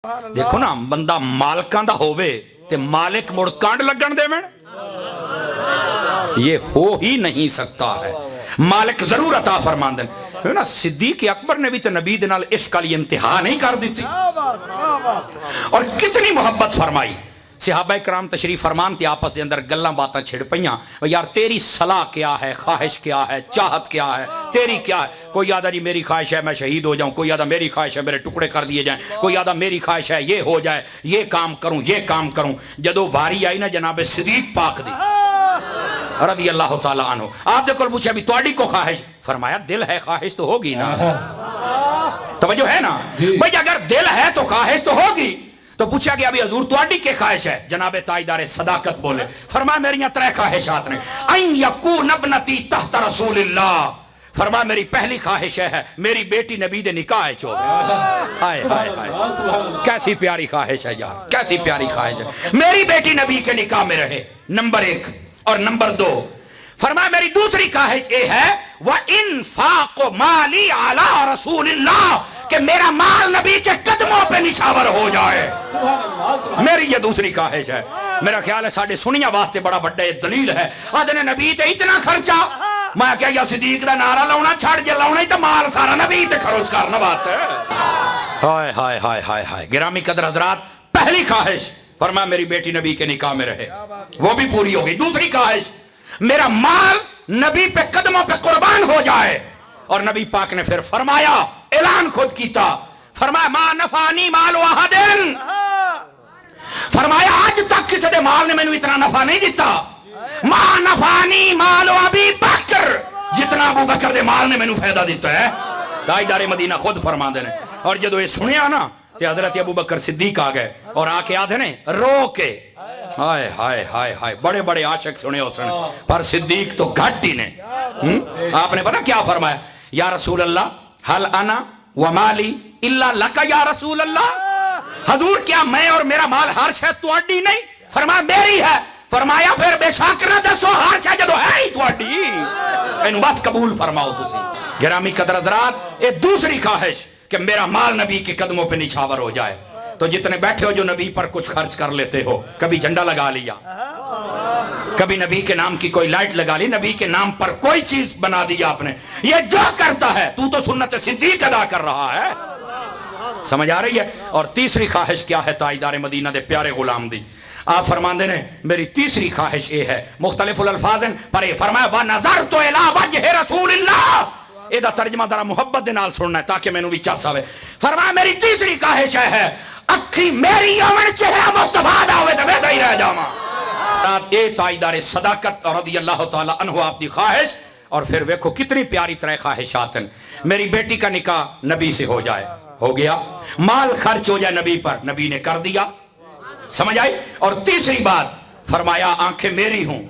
देखो ना बंदा मालकां दा होवे ते मालिक मुड़ कांड लगन देवण, ये हो ही नहीं सकता है। मालिक जरूर अता फरमांदन है ना। सिद्दीक अकबर ने भी तो नबी दे नाल इश्क वाली इंतहा नहीं कर दी और कितनी मोहब्बत फरमाई। सहाबा कराम तशरीफ फरमान थे, आपस के अंदर गल्लां बातां छिड़ पईयां, यार तेरी सलाह क्या है, ख्वाहिश क्या है, चाहत क्या है, तेरी क्या है। कोई यादा जी मेरी ख्वाहिश है मैं शहीद हो जाऊं, कोई यादा मेरी ख्वाहिश है मेरे टुकड़े कर दिए जाएं, कोई यादा मेरी ख्वाहिश है ये हो जाए, ये काम करूं ये काम करूं। जदों वारी आई ना जनाब सिद्दीक पाक दी रज़ी अल्लाह तआला अन्हु, आपदे कोल पूछा भी तुहाडी को ख्वाहिश, फरमाया दिल है ख्वाहिश तो होगी ना। तवज्जो है ना भाई, अगर दिल है तो ख्वाहिश तो होगी। तो पूछा गया अभी हजूर तुहाडी के ख्वाहिश है, जनाबे ताजदार सदाकत बोले, फरमाया मेरियां त्रै ख्वाहिशात ने। अन यकून इब्नती तहत रसूलिल्लाह, फरमाया मेरी पहली ख्वाहिश है मेरी बेटी नबी दे निकाह च होवे। हाय हाय हाय, कैसी प्यारी ख्वाहिश है यार, कैसी प्यारी ख्वाहिश है, मेरी बेटी नबी के निकाह में रहे, नंबर एक। और नंबर दो फरमाया मेरी दूसरी ख्वाहिश ये है व इन्फाक माली अला रसूलिल्लाह, कि मेरा माल नबी के कदमों पे निछावर हो जाए। मेरी ये दूसरी ख्वाहिश है। मेरा ख्याल है साढ़े सुनिया वास्ते बड़ा बड़ा दलील है। आदने नबी ते इतना खर्चा, मैं क्या या सिद्दीक दा नारा लाउना छड़ जे लाउना ही तो माल सारा नबी ते खर्च करना बात है। हाय हाय हाय हाय हाय, गिरामी कदर हजरात, पहली ख्वाहिश फरमाया मेरी बेटी नबी के निकाह में रहे, वो भी पूरी हो गई। दूसरी ख्वाहिश मेरा माल नबी पे कदमों पे कुर्बान हो जाए। और नबी पाक ने फिर फरमाया, ऐलान खुद कीता, फरमाया मा नफानी माल वाहदिन, फरमाया आज तक किसी दे माल ने मैंने इतना नफा नहीं दिता। मा नफानी माल अबी बकर, जितना अबू बकर दे माल ने मैंने फायदा दिता है। ताजदार मदीना खुद फरमाते ने। और जदों ये सुनिया ना ते हजरत अबू बकर सिद्दीक आ गए और आके आधे ने रो के, हाय हाय हाय हाय, बड़े बड़े आशिक सुने उसने, पर सिद्दीक तो घट ही ने। आपने पता क्या फरमाया, या रसूल अल्लाह हल अना व माली इल्ला लका या रसूल अल्लाह, हजूर क्या मैं और मेरा माल हर शय तुहाडी नहीं, फरमाया मेरी है। फरमाया फिर बेशक ना दसो हर शय जदों है ही तुहाडी, इन्हू बस कबूल फरमाओ तुसी। गिरामी कदर हज़रात, ये दूसरी ख्वाहिश कि मेरा माल नबी के कदमों पे निछावर हो जाए। तो जितने बैठे हो जो नबी पर कुछ खर्च कर लेते हो, कभी झंडा लगा लिया, कभी नबी के नाम की कोई लाइट लगा ली, नबी के नाम पर कोई चीज बना दी आपने, ये जो करता है तू तो सुन्नत सिद्दीक अदा कर रहा है। समझ आ रही है। और तीसरी ख्वाहिश क्या है ताजदार मदीना दे प्यारे गुलाम दी, आप फरमाते ने मेरी तीसरी ख्वाहिश ये है, मुख्तलिफ अल्फाज़न पर ये फरमाया व नज़रतु इला वजहि रसूलिल्लाह, एदा तर्जमा जरा मुहब्बत दे नाल सुनना है ताकि मैनू भी चस आवे। फरमाया मेरी तीसरी ख्वाहिश है अखी मेरी अमन चेहरा मुस्तफा दा होवे ते वेदा ही रह जावां। ए ताजदार सदाकत रज़ी अल्लाह तआला अन्हु आपकी ख्वाहिश। और फिर देखो कितनी प्यारी तरह ख्वाहिशात हैं। मेरी बेटी का निकाह नबी से हो जाए, हो गया, माल खर्च हो जाए नबी पर, नबी ने कर दिया। समझ आई। और तीसरी बात फरमाया आंखें मेरी हूं,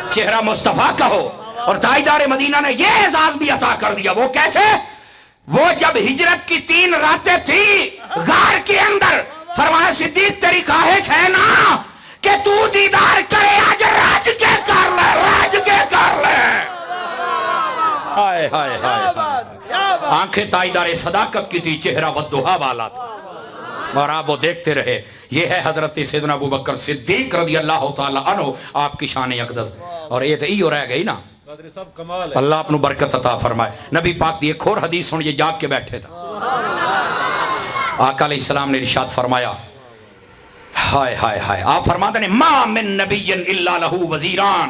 चेहरा मुस्तफा का हो। और ताजदार मदीना ने यह एजाज भी अता कर दिया। वो कैसे? वो जब हिजरत की 3 रातें थी गार के अंदर, फरमाया सिद्दीक तेरी ख्वाहिश है ना कि तू दीदार करे, आज राज के कर ले, राज के कर ले। हाय हाय हाय, आंखें ताजदार सदाकत की थी, चेहरा वद्दुहा वाला था। और आप वो देखते रहे। ये है हजरत सैयदना अबू बकर सिद्दीक रज़ी अल्लाह तआला अन्हु, आपकी शान अक़दस। और ये तो इहो रह गई ना, सब कमाल है। अल्लाह अपनू बरकत अता फरमाए। नबी पाक की एक और हदीस सुन, ये जाग के बैठे था, आका अलैहिस्सलाम ने इरशाद फरमाया, हाय हाय हाय, आप फरमाते हैं मा मिन नबिय्यिन इल्ला लहू वज़ीरान,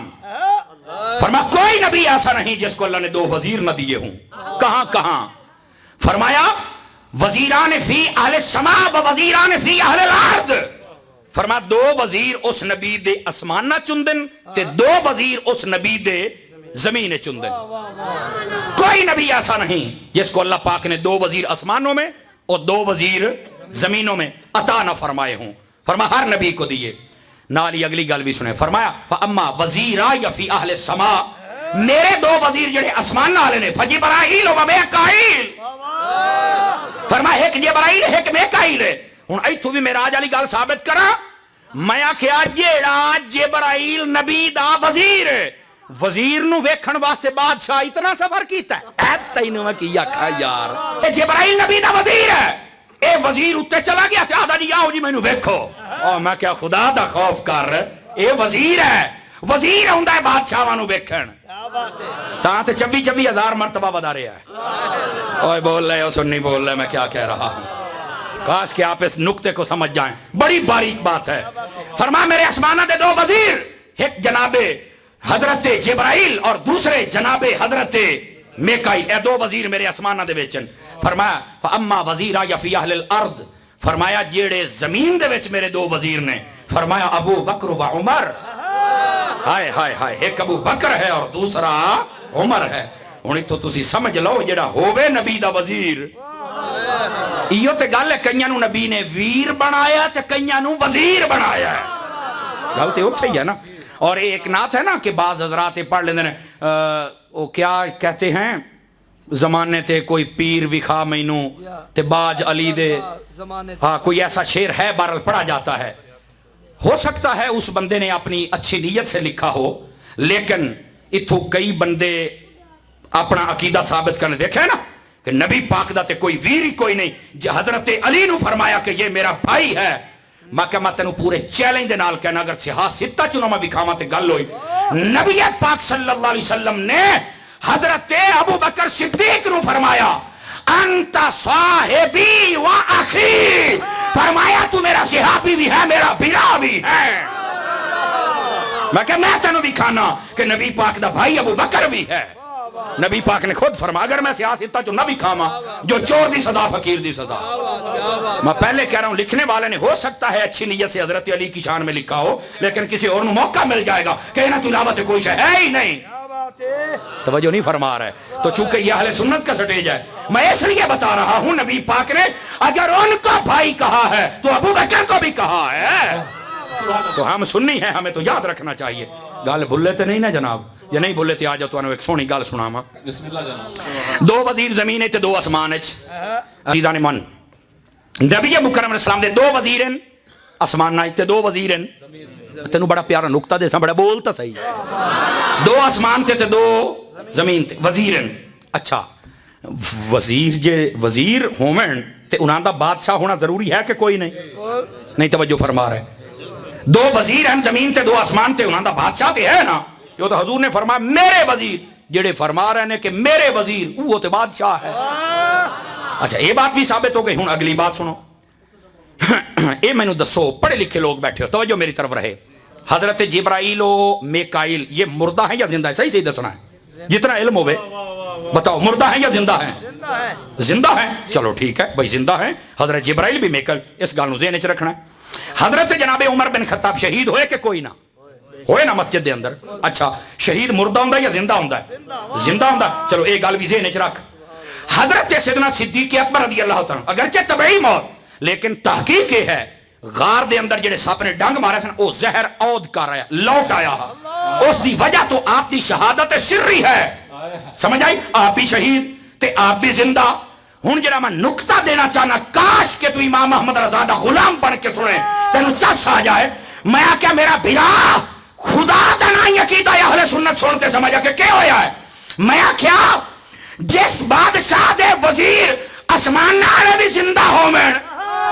फरमाया कोई नबी ऐसा नहीं जिसको अल्लाह ने 2 वजीर न दिए हों। कहां कहां? फरमाया वजीरान फी अहले समा व वजीरान फी अहले अर्द, फरमाया 2 वजीर उस नबी दे आसमान ना चुंदन ते 2 वजीर उस नबी दे जमीन चुंदन। कोई नबी ऐसा नहीं जिसको अल्लाह पाक ने 2 वजीर आसमानों में और 2 वजीर जमीनों में अता न फरमाए हों। फरमाया हर नबी को दिए। नाल ही अगली गल भी सुने, फरमाया फअम्मा वजीरा या फी अहले समा, मेरे 2 वजीर जेड़े आसमान वाले ने, फजिब्राइल व मीकाईल, फरमाया एक जिब्राइल एक मीकाईल है। हुण इत्थों भी मेराज वाली गल साबित करा। मैं आख्या जेड़ा जिब्राइल नबी दा वजीर, वजीर नू वेखण वास्ते बादशाह इतना सफर कीता है, तैनू मैं की आखा यार, जिब्राइल नबी दा वजीर है, اے وزیر اتنے چلا گیا تے آدھا جی آؤ جی مینوں ویکھو، اور میں کیا خدا دا خوف کر، اے وزیر ہے، وزیر ہوندا ہے بادشاہاں نوں ویکھن، تاں تے 24,000 مرتبہ بدا رہا ہے۔ اوئے بول رہے ہو سن نہیں بول رہے، میں کیا کہہ رہا ہوں، کاش کہ آپ اس نقطے کو سمجھ جائیں، بڑی باریک بات ہے۔ فرمایا میرے آسمانہ دے دو وزیر، ایک جناب حضرت جبرائیل اور دوسرے جناب حضرت میکائیل، اے دو وزیر میرے آسمانہ دے وچن۔ فرمایا فاما وزیرا یا فی اہل الارض، فرمایا جیڑے زمین دے وچ میرے دو وزیر نے، فرمایا ابو بکر و عمر، ہائے ہائے ہائے، ایک ابو بکر ہے اور دوسرا عمر ہے۔ ہن تو تسی سمجھ لو جیڑا ہووے نبی دا وزیر، ایو تے گل ہے کئیاں نوں نبی نے ویر بنایا تے کئیاں نوں وزیر بنایا ہے، گل تے اوتھے ہی ہے نا۔ اور ایک نعت ہے نا کہ بعض حضرات پڑھ لیندے نے، وہ کیا کہتے ہیں، زمانے تے کوئی پیر وکھا مینوں تے باج علی دے، ہاں کوئی ایسا شعر ہے، بہرحال پڑھا جاتا ہے۔ ہو سکتا ہے اس بندے نے اپنی اچھی نیت سے لکھا ہو، لیکن اتھو کئی بندے اپنا عقیدہ ثابت کرنے دیکھے نا کہ نبی پاک دا تے کوئی ویر ہی کوئی نہیں۔ حضرت علی نو فرمایا کہ یہ میرا بھائی ہے، میں کہ میں تینوں پورے چیلنج دے نال کہنا، اگر سیاہ ستہ چنوں میں بکھاواں تے گل ہوئی۔ نبی پاک صلی اللہ علیہ وسلم نے حضرت ابو بکر صدیق نو فرمایا انت صاحبی و اخی، فرمایا تو میرا صحابی بھی ہے، میرا بھرا بھی ہے۔ میں کہ میں تینوں بھی کھانا کہ نبی پاک دا بھائی ابو بکر بھی ہے۔ نبی پاک نے خود فرمایا اگر میں سیاستہ جو نہ بھی کھاما، جو چور دی سزا فقیر دی سزا۔ میں پہلے کہہ رہا ہوں لکھنے والے نے ہو سکتا ہے اچھی نیت سے حضرت علی کی شان میں لکھا ہو، لیکن کسی اور موقع مل جائے گا کہ انہاں تو علاوہ تے کوئی شے ہے ہی نہیں، توجہ نہیں فرما رہا ہے۔ تو چونکہ یہ اہل سنت کا سٹیج ہے، میں اس لیے بتا رہا ہوں نبی پاک نے اگر ان کا بھائی کہا ہے تو ابو بکر کو بھی کہا ہے، تو ہم سنی ہیں، ہمیں تو یاد رکھنا چاہیے۔ گل بھولے تے نہیں نا جناب، یا نہیں بھولے تے آ جاؤ تو انہوں ایک سونی گل سناواں۔ بسم اللہ جناب۔ دو وزیر زمین تے دو آسمان وچ، عزیزان من، نبی مکرم علیہ السلام دے دو وزیر ہیں آسمان تے دو وزیر ہیں۔ تینوں بڑا پیارا نقطہ دے سا، بڑا بولتا صحیح، دو آسمان تے دو زمین تے وزیر ہیں۔ اچھا وزیر جے وزیر ہومن تے انہاں دا بادشاہ ہونا ضروری ہے کہ کوئی نہیں توجہ فرما رہے۔ دو وزیر ہیں زمین تے دو آسمان تے، انہاں دا بادشاہ تے ہے نا، یہ تو حضور نے فرمایا میرے وزیر، جڑے فرما رہے ہیں کہ میرے وزیر وہ تے بادشاہ ہے۔ اچھا یہ بات بھی ثابت ہو گئی۔ ہوں اگلی بات سنو، اے میں نو دسو، پڑھے لکھے لوگ بیٹھے ہو، توجہ میری طرف رہے، حضرت جبرائیل و میکائیل یہ مردہ ہیں یا زندہ ہے؟ صحیح دسنا ہے، جتنا علم ہوئے بتاؤ، مردہ ہیں یا زندہ ہیں؟ زندہ ہیں، چلو ٹھیک ہے بھائی زندہ ہیں۔ حضرت جبرائیل بھی میکائیل، اس گل نو ذہن وچ رکھنا ہے۔ حضرت جناب عمر بن خطاب شہید ہوئے کہ کوئی نہ ہوئے نا مسجد دے اندر؟ اچھا شہید مردہ ہوندا یا زندہ ہوندا ہے؟ زندہ ہوندا، چلو ایک گل بھی ذہن وچ رکھ۔ حضرت سیدنا صدیق اکبر رضی اللہ تعالیٰ اگرچہ طبعی موت، لیکن تحقیق یہ ہے غار دے اندر جڑے سپ نے ڈنگ مارے سن وہ زہر عود کر آیا، لوٹ آیا، اس دی وجہ تو آپ دی شہادت سری ہے، سمجھ آئی؟ آپ بھی شہید تے آپ بھی زندہ۔ ہوں جڑا میں نقطہ دینا چاہنا، کاش کہ تو امام محمد رضا دا غلام بن کے سنے، تینوں چس آ جائے۔ میں کیا میرا بھرا خدا دا نا عقیدہ اہل سنت سنتے سمجھا کہ کیا ہویا ہے؟ میں کیا جس بادشاہ دے وزیر آسمان والے بھی زندہ ہومن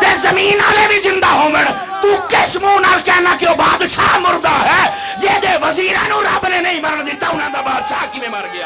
تے زمین والے بھی زندہ ہومن، تو کس منہ نال کہنا کہ وہ بادشاہ مردہ ہے؟ جے دے وزیراں نوں رب نے نہیں مرن دیتا، انہاں دا بادشاہ کیویں مر گیا؟